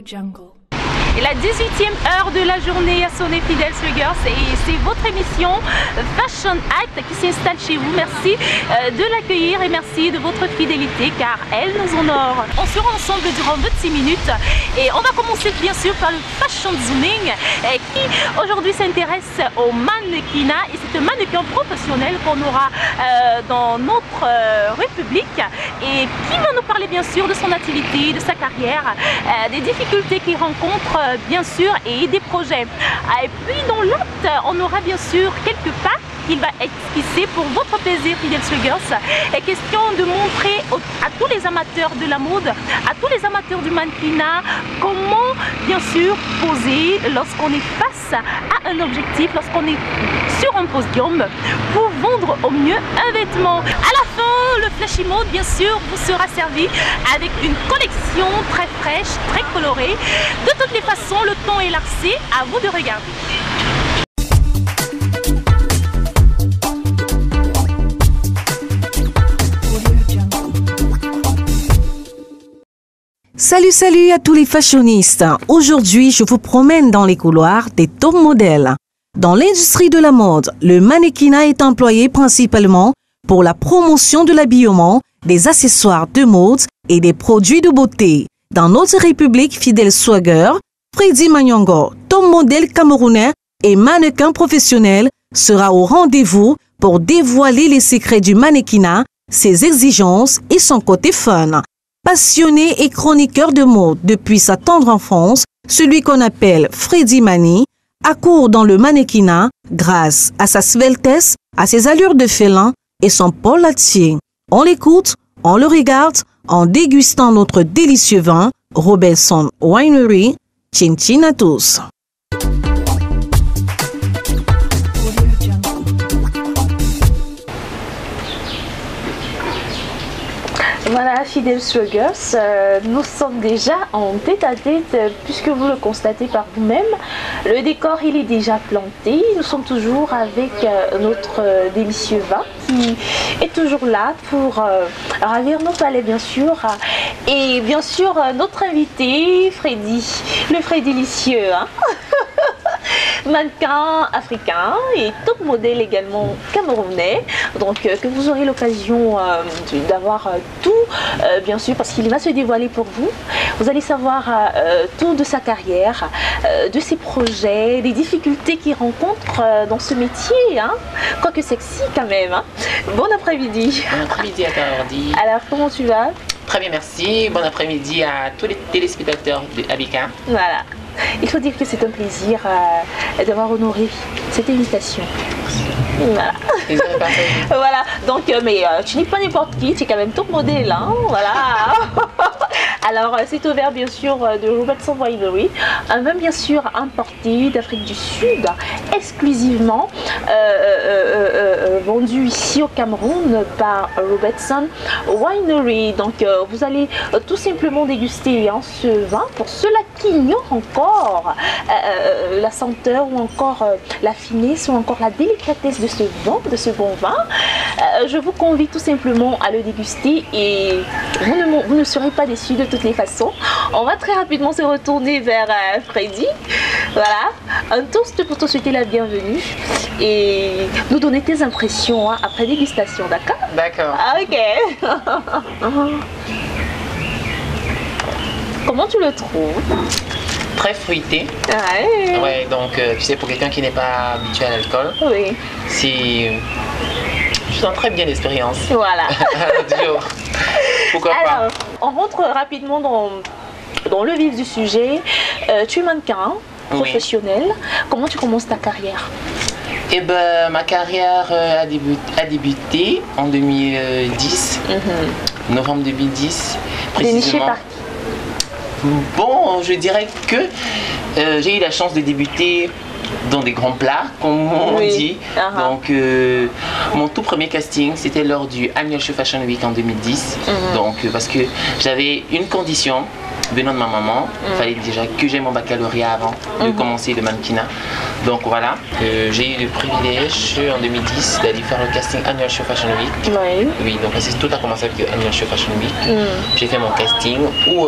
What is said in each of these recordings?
Jungle. Et la 18e heure de la journée a sonné, fidèles suggers, et c'est votre émission Fashion Act qui s'installe chez vous. Merci de l'accueillir et merci de votre fidélité car elle nous honore. On sera ensemble durant 26 minutes et on va commencer bien sûr par le Fashion Zooming qui aujourd'hui s'intéresse au mannequinat, et c'est un mannequin professionnel qu'on aura dans notre République et qui va nous parler bien sûr de son activité, de sa carrière, des difficultés qu'il rencontre bien sûr et des projets. Et puis dans l'acte, on aura bien sûr quelques pas qu'il va esquisser pour votre plaisir, fidèles suggers. Et question de montrer à tous les amateurs de la mode, à tous les amateurs du mannequinat, comment bien sûr poser lorsqu'on est face à un objectif, lorsqu'on est sur un podium pour vendre au mieux un vêtement. À la fin, le flashy mode bien sûr vous sera servi avec une collection très fraîche, très colorée. De toutes les façons, le temps est lancé, à vous de regarder. Salut à tous les fashionistes. Aujourd'hui, je vous promène dans les couloirs des top modèles. Dans l'industrie de la mode, le mannequinat est employé principalement pour la promotion de l'habillement, des accessoires de mode et des produits de beauté. Dans notre République, fidèle swagger, Freddy Manyongo, top modèle camerounais et mannequin professionnel, sera au rendez-vous pour dévoiler les secrets du mannequinat, ses exigences et son côté fun. Passionné et chroniqueur de mode depuis sa tendre enfance, celui qu'on appelle Freddy Mani accourt dans le mannequinat grâce à sa sveltesse, à ses allures de félin et son pôle latier. On l'écoute, on le regarde en dégustant notre délicieux vin Robertson Winery. Chin chin à tous. Voilà, fidèles suggers, nous sommes déjà en tête-à-tête puisque vous le constatez par vous-même. Le décor il est déjà planté. Nous sommes toujours avec notre délicieux vin qui est toujours là pour ravir nos palais bien sûr. Et bien sûr notre invité Freddy, le Freddy délicieux. Hein. Mannequin africain et top modèle également camerounais, donc que vous aurez l'occasion d'avoir tout bien sûr parce qu'il va se dévoiler pour vous. Vous allez savoir tout de sa carrière, de ses projets, des difficultés qu'il rencontre dans ce métier, hein. Quoique sexy quand même, hein. Bon après-midi. Bon après-midi à toi Ordi. Alors comment tu vas? Très bien, merci. Bon après-midi à tous les téléspectateurs d'Abika. Voilà. Il faut dire que c'est un plaisir d'avoir honoré cette invitation. Voilà. Voilà. Donc, mais tu n'es pas n'importe qui, tu es quand même top modèle, hein. Voilà. Alors, c'est au verre bien sûr de Robertson Winery, un vin bien sûr importé d'Afrique du Sud, exclusivement vendu ici au Cameroun par Robertson Winery. Donc, vous allez tout simplement déguster hein, ce vin. Pour ceux-là qui ignorent encore la senteur ou encore la finesse ou encore la délicatesse de ce vin, de ce bon vin, je vous convie tout simplement à le déguster et vous ne serez pas déçus de toutes les façons. On va très rapidement se retourner vers Freddy. Voilà, un toast pour te souhaiter la bienvenue et nous donner tes impressions hein, après dégustation, d'accord? D'accord. Ok. Comment tu le trouves? Très fruité. Ouais. Ouais, donc tu sais, pour quelqu'un qui n'est pas habitué à l'alcool, Oui. c'est... Je sens très bien l'expérience. Voilà. Pourquoi pas? Alors, on rentre rapidement dans le vif du sujet. Tu es mannequin professionnel. Oui. Comment tu commences ta carrière? Eh ben, ma carrière a débuté en 2010, novembre 2010. Déniché par qui? Bon, je dirais que j'ai eu la chance de débuter dans des grands plats, comme on dit. Donc, mon tout premier casting, c'était lors du Annual Show Fashion Week en 2010. Donc, parce que j'avais une condition, venant de ma maman, il fallait déjà que j'ai mon baccalauréat avant de commencer le mannequinat. Donc voilà, j'ai eu le privilège en 2010 d'aller faire le casting Annual Show Fashion Week. Oui, donc tout a commencé avec Annual Show Fashion Week. J'ai fait mon casting où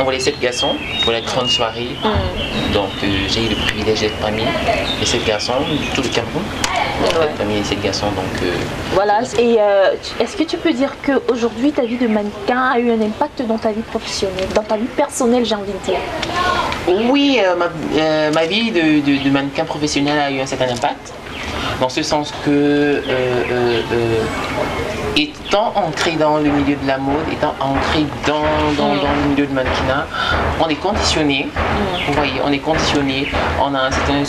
on voulait 7 garçons pour la grande soirée. Donc j'ai eu le privilège d'être parmi les 7 garçons, tout le Cameroun. Parmi les 7 garçons. Donc, voilà, et est-ce que tu peux dire qu'aujourd'hui ta vie de mannequin a eu un impact dans ta vie professionnelle, dans ta vie personnelle, j'ai envie de dire? Oui, ma vie de mannequin professionnel a eu un certain impact, dans ce sens que étant ancré dans le milieu de la mode, étant ancré dans le milieu de mannequinat, on est conditionné, vous voyez, on est conditionné, on a un certain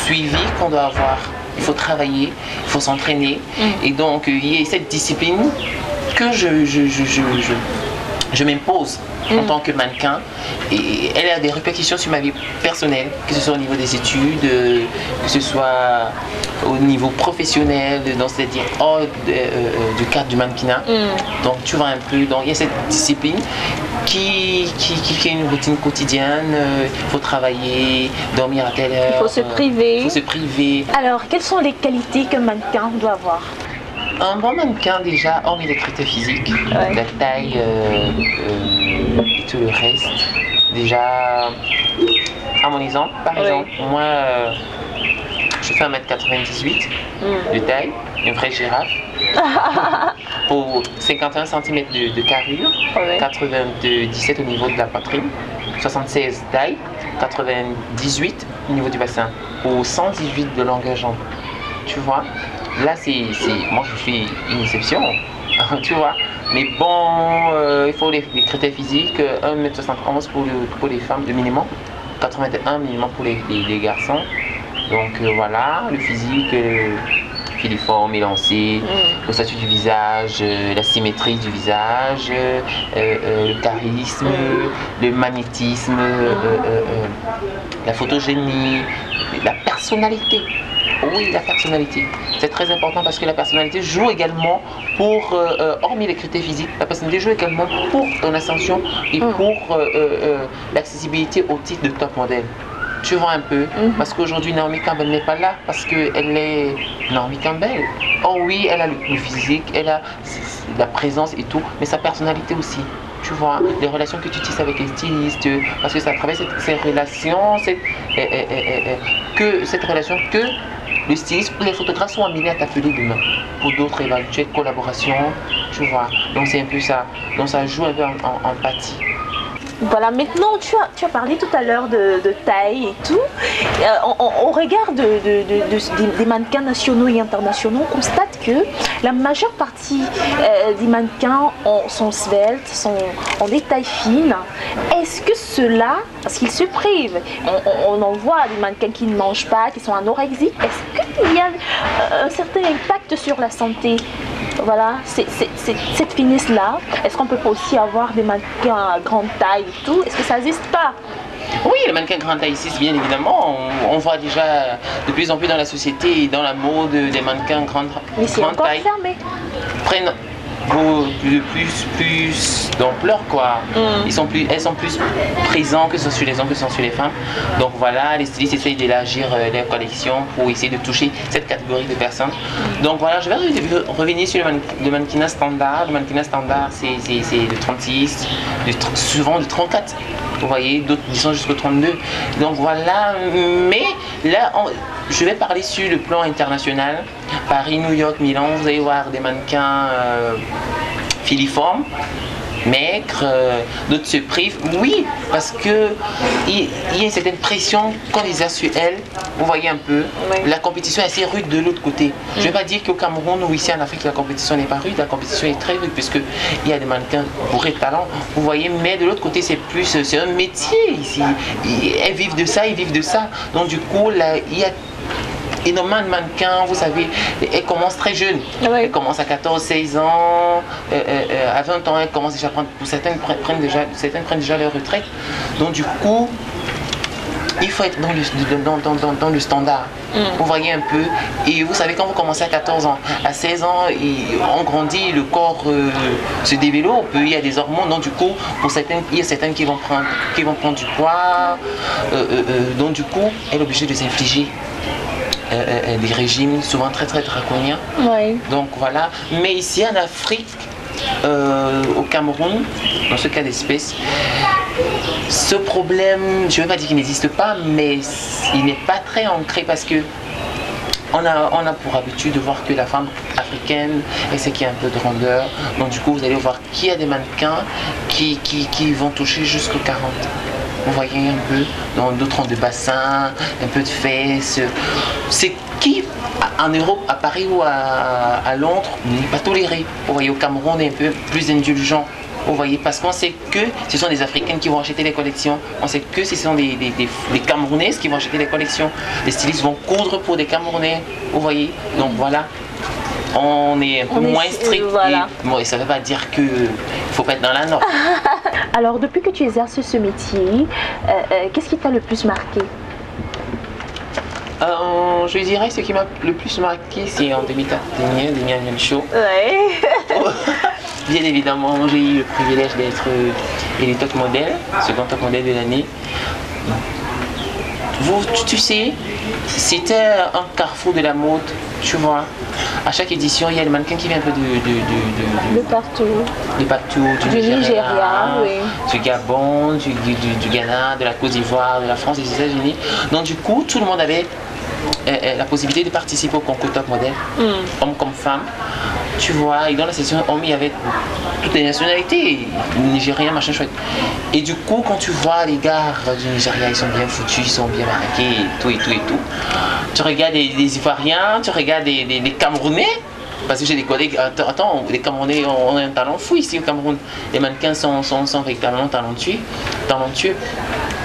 suivi qu'on doit avoir. Il faut travailler, il faut s'entraîner. Et donc, il y a cette discipline que je m'impose en tant que mannequin. Et elle a des répercussions sur ma vie personnelle, que ce soit au niveau des études, que ce soit au niveau professionnel, c'est-à-dire hors du cadre du mannequinat. Donc, tu vois un peu, donc, il y a cette discipline qui fait une routine quotidienne. Il faut travailler, dormir à telle heure. Il faut se priver. Il faut se priver. Alors, quelles sont les qualités qu'un mannequin doit avoir? Un bon mannequin, déjà, hormis les critères physiques, la taille et tout le reste, déjà, à mon exemple, par exemple, moi, je fais 1m98 de taille, une vraie girafe, pour 51 cm de carrure, 97 au niveau de la poitrine, 76 taille, 98 au niveau du bassin, pour 118 de longueur jambe, tu vois. Là, moi je suis une exception, tu vois. Mais bon, il faut les critères physiques, 1m71 pour les femmes, le minimum, 81 minimum pour les garçons. Donc voilà, le physique, filiforme, élancé, l'ossature du visage, la symétrie du visage, le charisme, le magnétisme, la photogénie, la personnalité. Oui, la personnalité. C'est très important parce que la personnalité joue également pour, hormis les critères physiques, la personnalité joue également pour ton ascension et pour l'accessibilité au titre de top modèle. Tu vois un peu, parce qu'aujourd'hui Naomi Campbell n'est pas là, parce qu'elle est Naomi Campbell. Oh oui, elle a le physique, elle a la présence et tout, mais sa personnalité aussi. Tu vois, les relations que tu tisses avec les stylistes, parce que c'est à travers ces relations, cette relation que le styliste ou les photographes sont amenés à t'appeler demain pour d'autres éventuelles collaborations, tu vois. Donc c'est un peu ça. Donc ça joue un peu en empathie. Voilà, maintenant tu as parlé tout à l'heure de taille et tout. Au regard des mannequins nationaux et internationaux, on constate que la majeure partie des mannequins sont sveltes, ont des tailles fines. Est-ce que cela, parce qu'ils se privent, on en voit des mannequins qui ne mangent pas, qui sont anorexiques, est-ce qu'il y a un certain impact sur la santé? Voilà, cette finesse-là, est-ce qu'on peut pas aussi avoir des mannequins à grande taille et tout? Est-ce que ça n'existe pas? Oui, les mannequins grande taille ici, bien évidemment. On voit déjà de plus en plus dans la société et dans la mode des mannequins grande taille. Mais c'est encore fermé. Prennent de plus d'ampleur, quoi. Elles sont plus présentes que ce soit sur les hommes que ce soit sur les femmes. Donc voilà, les stylistes essayent d'élargir leur collection pour essayer de toucher cette catégorie de personnes. Donc voilà, je vais revenir sur le mannequinat standard. Le mannequinat standard, c'est de 36, souvent de 34. Vous voyez, d'autres sont jusqu'au 32. Donc voilà, mais là, je vais parler sur le plan international. Paris, New York, Milan, vous allez voir des mannequins filiformes, maigres, d'autres se privent. Oui, parce que il y a une certaine pression qu'on exerce sur elles. Vous voyez un peu, la compétition est assez rude de l'autre côté. Je ne vais pas dire qu'au Cameroun ou ici en Afrique, la compétition n'est pas rude. La compétition est très rude puisqu'il y a des mannequins bourrés de talent. Vous voyez, mais de l'autre côté, c'est un métier ici. Elles vivent de ça, ils vivent de ça. Donc du coup, là, il y a énormément de mannequins, vous savez, elles commencent très jeunes. Elles commencent à 14, 16 ans, à 20 ans, elles commencent déjà à prendre, pour certaines prennent déjà leur retraite. Donc du coup, il faut être dans le standard. Vous voyez un peu. Et vous savez, quand vous commencez à 14 ans, à 16 ans, on grandit, le corps se développe, il y a des hormones. Donc du coup, il y a certaines qui vont prendre du poids. Donc du coup, elle est obligée de s'infliger des régimes souvent très draconiens. Oui. Donc voilà. Mais ici en Afrique, au Cameroun, dans ce cas d'espèce, ce problème, je ne veux pas dire qu'il n'existe pas, mais il n'est pas très ancré parce que on a pour habitude de voir que la femme africaine est ce qui a un peu de rondeur. Donc du coup, vous allez voir qu'il y a des mannequins qui vont toucher jusqu'aux 40. Vous voyez un peu, dans d'autres ont de bassin, un peu de fesses. C'est qui, en Europe, à Paris ou à Londres, n'est pas toléré. Vous voyez, au Cameroun, on est un peu plus indulgent. Vous voyez, parce qu'on sait que ce sont des Africaines qui vont acheter les collections. On sait que ce sont des Camerounaises qui vont acheter les collections. Les stylistes vont coudre pour des Camerounais. Vous voyez, donc voilà. On est un peu moins strict. Voilà. Et ça ne veut pas dire qu'il ne faut pas être dans la norme. Alors, depuis que tu exerces ce métier, qu'est-ce qui t'a le plus marqué? Je dirais ce qui m'a le plus marqué, c'est en 2004, dernier show. Ouais. Bien évidemment, j'ai eu le privilège d'être élu top modèle, second top modèle de l'année. Tu sais, c'était un carrefour de la mode, tu vois. À chaque édition, il y a le mannequin qui vient un peu de partout. De partout, du Nigeria, oui. Du Gabon, du Ghana, de la Côte d'Ivoire, de la France, des États-Unis. Donc du coup, tout le monde avait la possibilité de participer au concours top modèle, homme comme femme. Tu vois, et dans la session homme, il y avait toutes les nationalités, Nigériens, machin chouette. Et du coup, quand tu vois les gars du Nigeria, ils sont bien foutus, ils sont bien marqués, et tout. Tu regardes les Ivoiriens, tu regardes les Camerounais, parce que j'ai des collègues, attends, les Camerounais ont un talent fou ici au Cameroun. Les mannequins sont véritablement talentueux.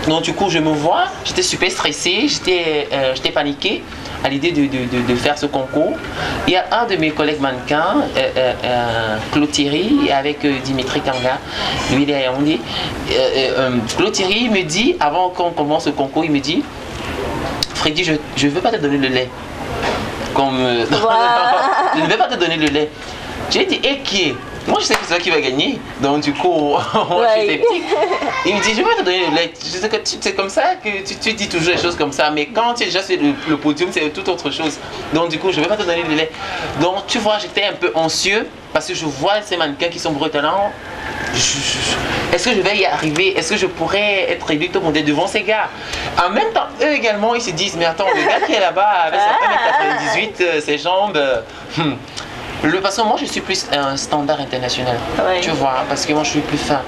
Donc du coup, je me vois, j'étais super stressée, j'étais paniquée à l'idée de faire ce concours. Il y a un de mes collègues mannequins, Claude Thierry, avec Dimitri Kanga, lui il est à Yaoundé. Claude Thierry me dit, avant qu'on commence le concours, il me dit, Freddy, je ne veux pas te donner le lait. Je ne vais pas te donner le lait. J'ai dit, et qui est? Moi je sais que c'est toi qui va gagner, donc du coup, moi je suis sceptique. Il me dit, je vais te donner le lait. Je sais que c'est comme ça que tu dis toujours les choses comme ça, mais quand tu as déjà fait le podium, c'est tout autre chose. Donc du coup, je ne vais pas te donner le lait. Donc tu vois, j'étais un peu anxieux parce que je vois ces mannequins qui sont brutants. Est-ce que je vais y arriver? Est-ce que je pourrais être réduite au modèle devant ces gars? En même temps, eux également, ils se disent, mais attends, le gars qui est là-bas avec sa 1m98, ses jambes... Parce que moi je suis plus un standard international, tu vois, parce que moi je suis plus fin,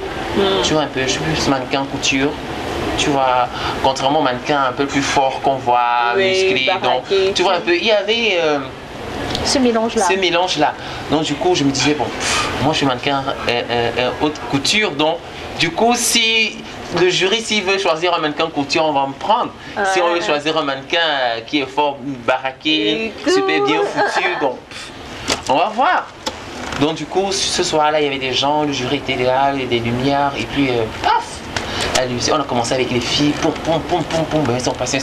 tu vois un peu, je suis plus mannequin couture, tu vois, contrairement au mannequin un peu plus fort qu'on voit, musclé, donc tu vois un peu, il y avait ce mélange-là. Donc du coup je me disais, bon, moi je suis mannequin haute couture, donc du coup si le jury s'il veut choisir un mannequin couture, on va me prendre. Si on veut choisir un mannequin qui est fort baraqué, super bien foutu, donc... On va voir. Donc du coup, ce soir-là, il y avait des gens, le jury était là, il y avait des lumières, et puis paf, on a commencé avec les filles, poum, ben, ils sont passés.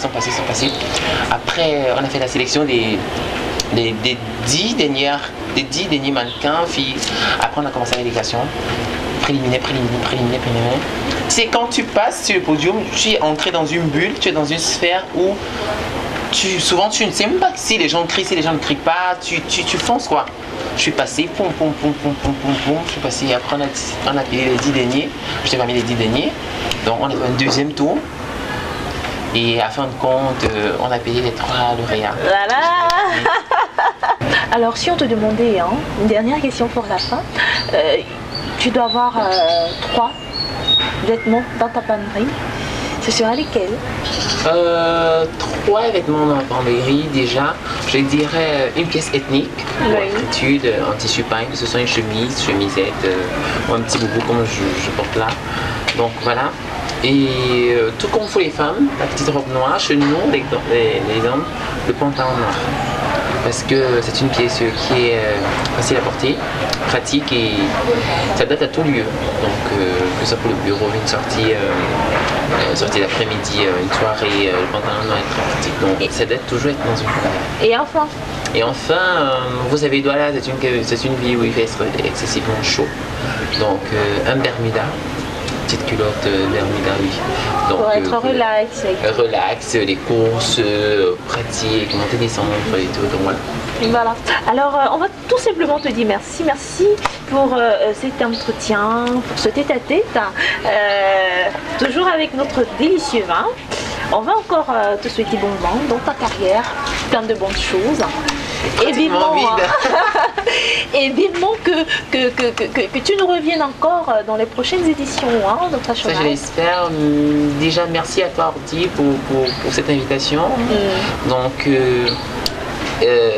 Après, on a fait la sélection des 10 derniers mannequins, filles. Après, on a commencé avec les glaçons. Préliminaire. C'est quand tu passes sur le podium, tu es entré dans une bulle, tu es dans une sphère où souvent tu ne sais même pas si les gens crient, si les gens ne crient pas, tu fonces quoi. Je suis passé, poum, je suis passé, après on a payé les 10 derniers, je t'ai pas mis les 10 derniers, donc on a fait un deuxième tour, et à fin de compte, on a payé les 3 lauréats. Voilà. Alors si on te demandait, une dernière question pour la fin, tu dois avoir 3 vêtements dans ta panerie. Ce sera lesquels? 3 vêtements dans la panerie déjà. Je dirais une pièce ethnique, étude en tissu pain, que ce soit une chemisette ou un petit boubou comme je porte là. Donc voilà. Et tout comme pour les femmes, la petite robe noire, chez nous, les hommes, le pantalon noir. parce que c'est une pièce qui est facile à porter, pratique et ça date à tout lieu. Donc que ça pour le bureau, une sortie d'après-midi, une soirée, le pantalon est très pratique. Donc ça date toujours être dans une foulard. Et enfin, vous savez, voilà, c'est une ville où il fait excessivement chaud. Donc un Bermuda. Petite culotte Bermuda, oui. Donc, pour être relax. Relax, les courses, pratiques, monter, descendre et tout. Donc voilà. Voilà. Alors, on va tout simplement te dire merci. Merci pour cet entretien, pour ce tête-à-tête. Toujours avec notre délicieux vin. On va encore te souhaiter bon vent dans ta carrière, plein de bonnes choses. Et vivement, et vivement que tu nous reviennes encore dans les prochaines éditions de Fashion Act. Je l'espère. Déjà, merci à toi, Ordi, pour cette invitation. Donc,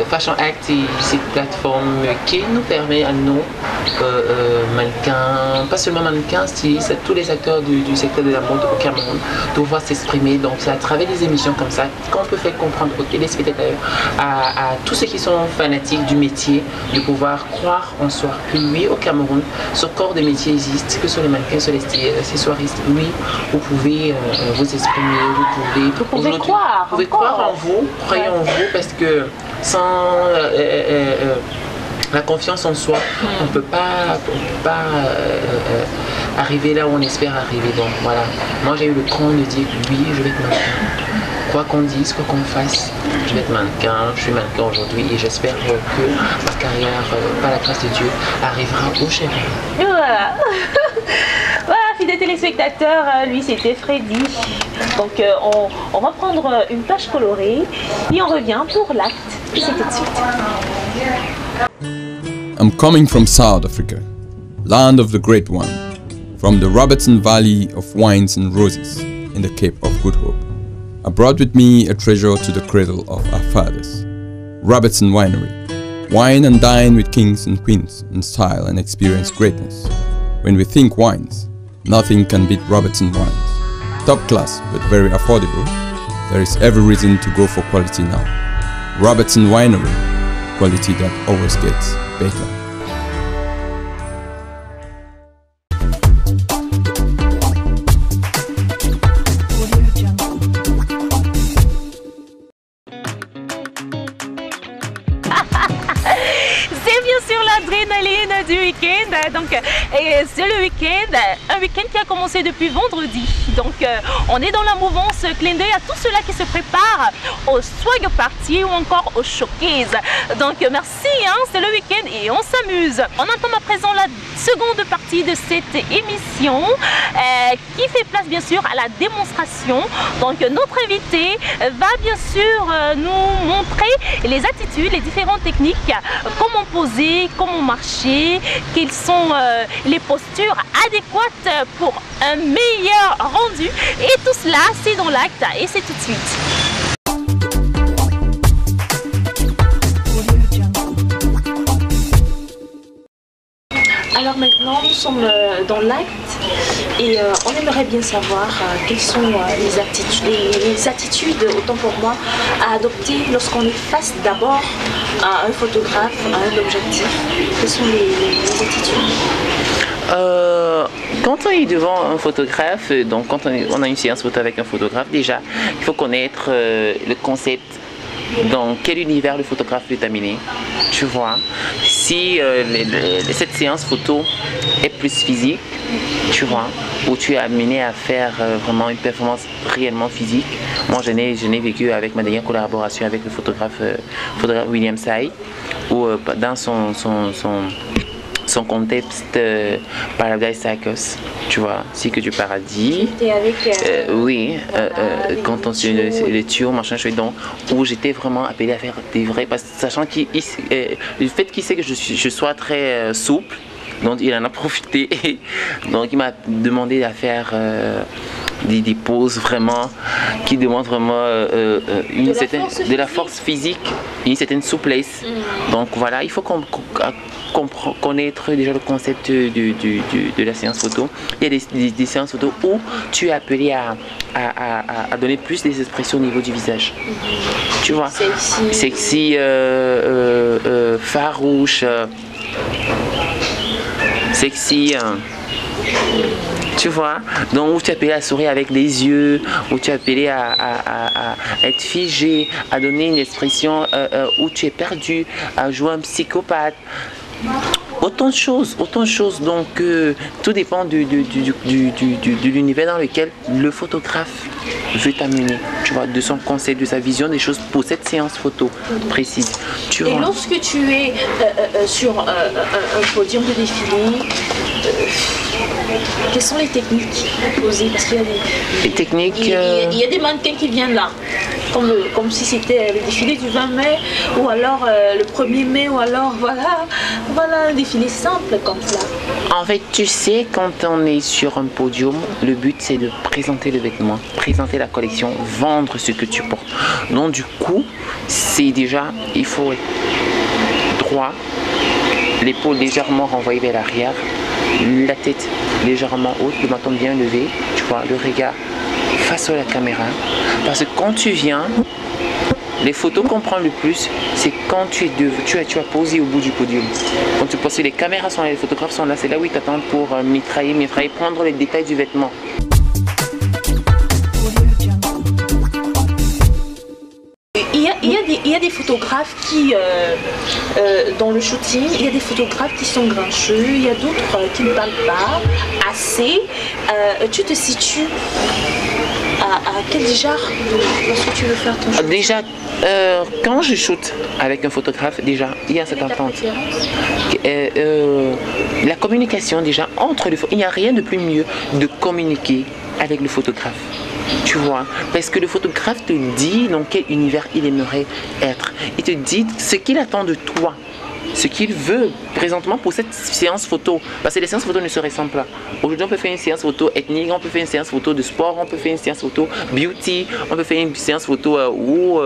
Fashion Act, c'est une plateforme qui nous permet à nous, mannequins, pas seulement mannequins, stylistes, tous les acteurs du secteur de la mode au Cameroun, de pouvoir s'exprimer. Donc c'est à travers des émissions comme ça qu'on peut faire comprendre aux téléspectateurs, à tous ceux qui sont fanatiques du métier, de pouvoir croire en soi que oui, au Cameroun, ce corps de métier existe, que ce soit les mannequins, soit les accessoiristes, oui, vous pouvez vous exprimer, vous pouvez croire en vous, croyez en vous, parce que sans la confiance en soi, on ne peut pas arriver là où on espère arriver. Donc voilà, moi j'ai eu le temps de dire que oui, je vais être mannequin. Quoi qu'on dise, quoi qu'on fasse, je vais être mannequin, je suis mannequin aujourd'hui et j'espère que ma carrière, par la grâce de Dieu, arrivera au chéri. Voilà. Voilà, fidèles téléspectateurs, lui c'était Freddy. Donc on va prendre une page colorée et on revient pour l'acte. Et c'est tout de suite. I'm coming from South Africa, land of the Great One, from the Robertson Valley of wines and roses in the Cape of Good Hope. I brought with me a treasure to the cradle of our fathers, Robertson Winery. Wine and dine with kings and queens in style and experience greatness. When we think wines, nothing can beat Robertson wines. Top class but very affordable, there is every reason to go for quality now. Robertson Winery, quality that always gets better. C'est bien sûr l'adrénaline du week-end. Donc c'est le week-end, un week-end qui a commencé depuis vendredi. Donc on est dans la mouvance, clin d'œil à tous ceux-là qui se préparent au swag party ou encore au showcase. Donc merci, c'est le week-end et on s'amuse. On entame à présent la seconde partie de cette émission qui fait place bien sûr à la démonstration. Donc notre invité va bien sûr nous montrer les attitudes, les différentes techniques, comment poser, comment marcher, quelles sont les postures adéquates pour un meilleur rendu. Et tout cela, c'est dans l'acte et c'est tout de suite. Alors maintenant, nous sommes dans l'acte et on aimerait bien savoir quelles sont les attitudes, autant pour moi, à adopter lorsqu'on est face d'abord à un photographe, à un objectif. Quelles sont les attitudes? Quand on est devant un photographe, donc quand on a une séance photo avec un photographe, déjà, il faut connaître le concept. Dans quel univers le photographe veut t'amener, tu vois. Si cette séance photo est plus physique, tu vois, où tu es amené à faire vraiment une performance réellement physique. Moi, je n'ai vécu avec ma dernière collaboration avec le photographe William Sai, où dans son contexte Paradise Circus, tu vois, Cycle du Paradis. Avec oui, quand on se les tuyaux, machin, donc où j'étais vraiment appelé à faire des vrais, parce que sachant le fait qu'il sait que je sois très souple, Donc il en a profité. Donc il m'a demandé à faire des poses vraiment qui demandent vraiment de la force physique, une certaine souplesse. Donc voilà, il faut connaître déjà le concept de la séance photo. Il y a des séances photo où tu es appelé à donner plus des expressions au niveau du visage. Tu vois, sexy, farouche, sexy. Tu vois, donc où tu es appelé à sourire avec les yeux, où tu es appelé à être figé, à donner une expression où tu es perdu, à jouer un psychopathe. Autant de choses. Donc tout dépend de l'univers dans lequel le photographe veut t'amener, tu vois, de son concept, de sa vision des choses pour cette séance photo précise. Tu vois. Et lorsque tu es sur un podium de défilé, quelles sont les techniques posées? Parce qu'il y a les techniques. Il y a des mannequins qui viennent là, comme si c'était le défilé du 20 mai, ou alors le 1er mai, ou alors voilà un défilé simple comme ça. En fait, tu sais, quand on est sur un podium, le but c'est de présenter le vêtement, présenter la collection, vendre ce que tu portes. Donc du coup, c'est déjà, il faut être droit, l'épaule légèrement renvoyée vers l'arrière, la tête légèrement haute, le menton bien levé, tu vois, le regard face à la caméra. Parce que quand tu viens, les photos qu'on prend le plus, c'est quand tu as posé au bout du podium. Quand tu poses, les caméras sont là, les photographes sont là, c'est là où ils t'attendent pour mitrailler, prendre les détails du vêtement. Il y a des photographes qui, dans le shooting, il y a des photographes qui sont grincheux, il y a d'autres qui ne parlent pas assez. Tu te situes à quel genre lorsque tu veux faire ton shooting? Déjà, quand je shoote avec un photographe, déjà, il y a cette attente. La communication, déjà, entre il n'y a rien de plus mieux de communiquer avec le photographe. Tu vois, parce que le photographe te dit dans quel univers il aimerait être. Il te dit ce qu'il attend de toi, ce qu'il veut présentement pour cette séance photo. Parce que les séances photo ne se ressemblent pas. Aujourd'hui, on peut faire une séance photo ethnique, on peut faire une séance photo de sport, on peut faire une séance photo beauty, on peut faire une séance photo où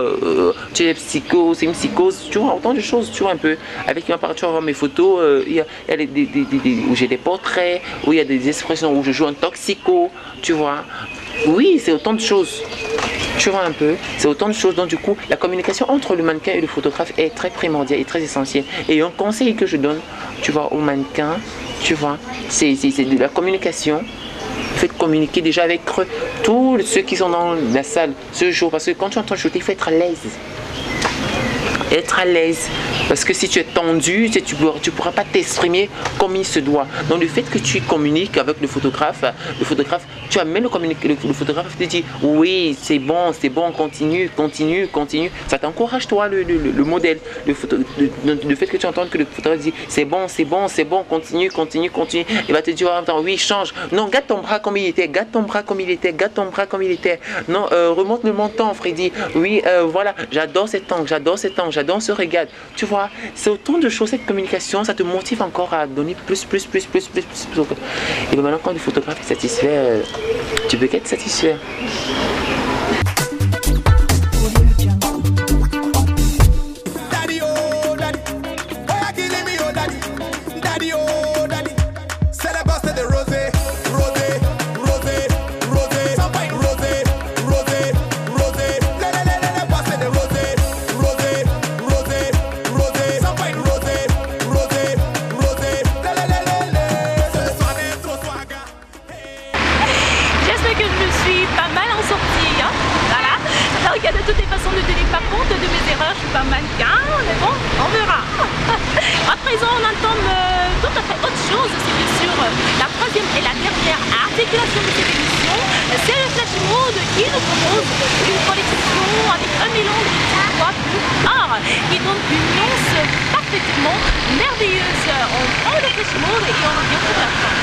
tu es psycho, c'est une psychose, tu vois, autant de choses, tu vois, un peu. Avec tu vas voir mes photos, il y a où j'ai des portraits, où il y a des expressions où je joue un toxico, tu vois. Oui, c'est autant de choses. Tu vois un peu, c'est autant de choses. Donc du coup, la communication entre le mannequin et le photographe est très primordiale et très essentielle. Et un conseil que je donne, tu vois, au mannequin, tu vois, c'est de la communication. Faites communiquer déjà avec tous ceux qui sont dans la salle ce jour. Parce que quand tu entends shooter, il faut être à l'aise. Être à l'aise. Parce que si tu es tendu, tu pourras pas t'exprimer comme il se doit. Donc le fait que tu communiques avec le photographe, tu amènes le photographe te dit oui, c'est bon, continue. Ça t'encourage toi le modèle. Le fait que tu entends que le photographe dit c'est bon, continue. Il va te dire en même temps oui, change. Non, garde ton bras comme il était. Non, remonte le menton, Freddy. Oui, voilà, j'adore cet angle, j'adore ce regard. Tu vois, c'est autant de choses, cette communication, ça te motive encore à donner plus. Et maintenant, quand le photographe est satisfait, tu peux qu'être satisfait. Qui donne une nuance parfaitement merveilleuse. On prend le flash mode et on revient pour la fin.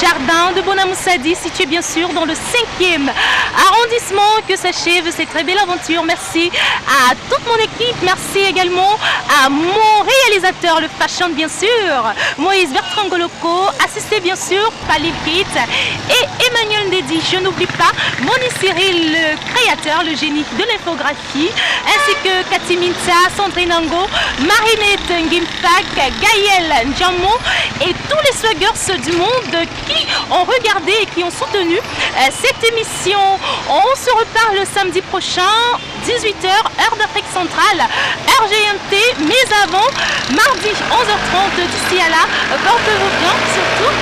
jardin de Bonamoussadi, situé bien sûr dans le 5e arrondissement, que s'achève cette très belle aventure. Merci à toute mon équipe, merci également à mon réalisateur, le fashion bien sûr, Moïse Bertrand Goloko, assisté bien sûr par Liv Kit et Emmanuel Ndedi. Je n'oublie pas Moni Cyril, le créateur, le génie de l'infographie, ainsi que Cathy Minta, Sandrine Ango, Marinette Ngimpak, Gaël Ndjamou et tous les swaggers du monde qui ont regardé et qui ont soutenu cette émission. On se reparle le samedi prochain, 18h, heure d'Afrique centrale, heure GMT, mais avant, mardi 11h30. D'ici à là, portez-vous bien, surtout